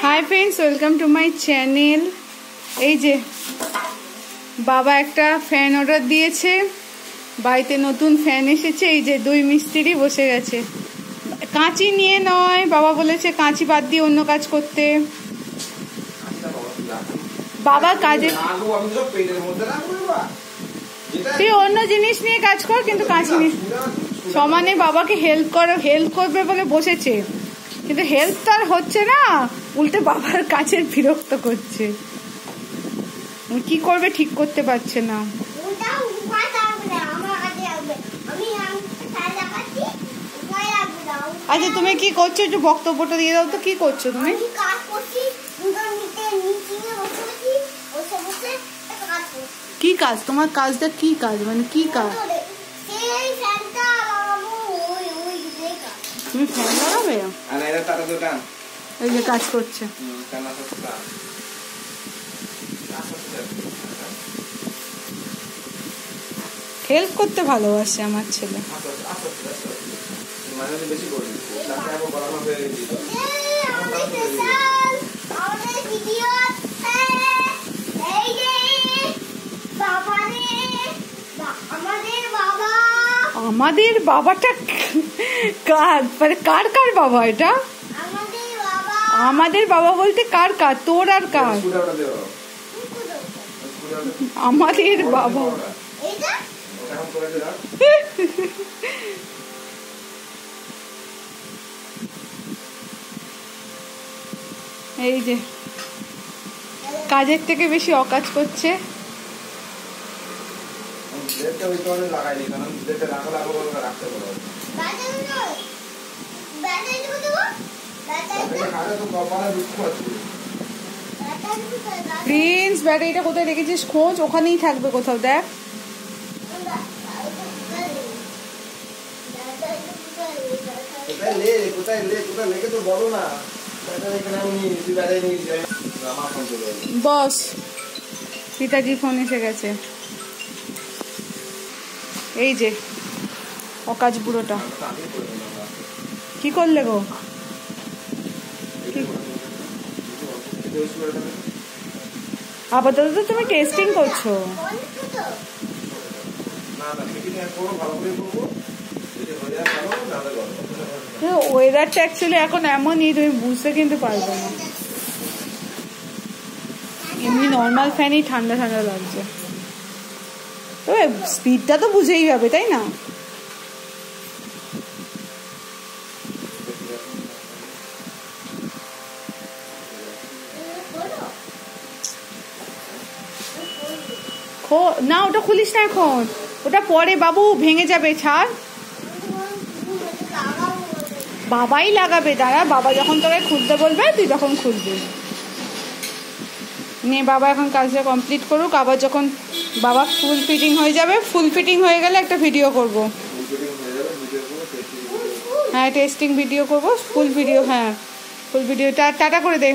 Hi friends, welcome to my channel. এই যে বাবা একটা ফ্যান অর্ডার দিয়েছে, বাড়িতে নতুন ফ্যান এসেছে। এই যে দুই মিস্ত্রি বসে গেছে, কাঁচি নিয়ে নয়, বাবা বলেছে কাঁচি বাদ দিয়ে অন্য কাজ করতে। বাবা কাজে তুই অন্য জিনিস নিয়ে কাজ কর, কিন্তু কাঁচি নিয়ে সমানে বাবাকে হেল্প করবে বলে বসেছে, কিন্তু হেল্প তো আর হচ্ছে না, উল্টে বাবার কাছের বিরক্ত করছে। কি করবে ঠিক করতে পারছে না। আচ্ছা তুমি কি করছো, একটু বক্তব্যটা দিয়ে দাও তো। কি করছো তুমি? কি কাজ তোমার? কাজটা কি কাজ, মানে কি কাজ? তুমি ফ্যান লাগাবে? এই যে কাজ করছে। হেল্প করতে ভালোবাসে আমার ছেলে। আমাদের বাবাটা কার, মানে কার কার বাবা এটা? আমাদের বাবা বলতে কার কার, তোর আর কার? আমাদের বাবা। এই যে কাজের থেকে বেশি অকাজ করছে। প্রিন্স ব্যাটারিটা কোথায় রেখেছিস খোঁজ, ওখানেই থাকবে কোথাও, দেখ। বস পিতাজি ফোন এসে গেছে। এই যে অকাজ বুড়োটা কি করলে গো? আপাতত তো তুমি টেস্টিং করছো। ওয়েদারটা অ্যাকচুয়ালি এখন এমনই, তুমি বুঝতে কিন্তু পারবে না। এমনি নর্মাল ফ্যানই ঠান্ডা ঠান্ডা লাগছে, তবে স্পিডটা তো বুঝেই যাবে, তাই না? না ওটা খুলিস না এখন, ওটা পরে বাবু ভেঙে যাবে, ছাড়। বাবাই লাগাবে, দাঁড়া, বাবা যখন তোকে খুলতে বলবে তুই তখন খুলবি। নে বাবা এখন কাজটা কমপ্লিট করুক, আবার যখন বাবা ফুল ফিটিং হয়ে যাবে, ফুল ফিটিং হয়ে গেলে একটা ভিডিও করব। হ্যাঁ টেস্টিং ভিডিও করব, ফুল ভিডিও। হ্যাঁ ফুল ভিডিও। টাটা করে দে।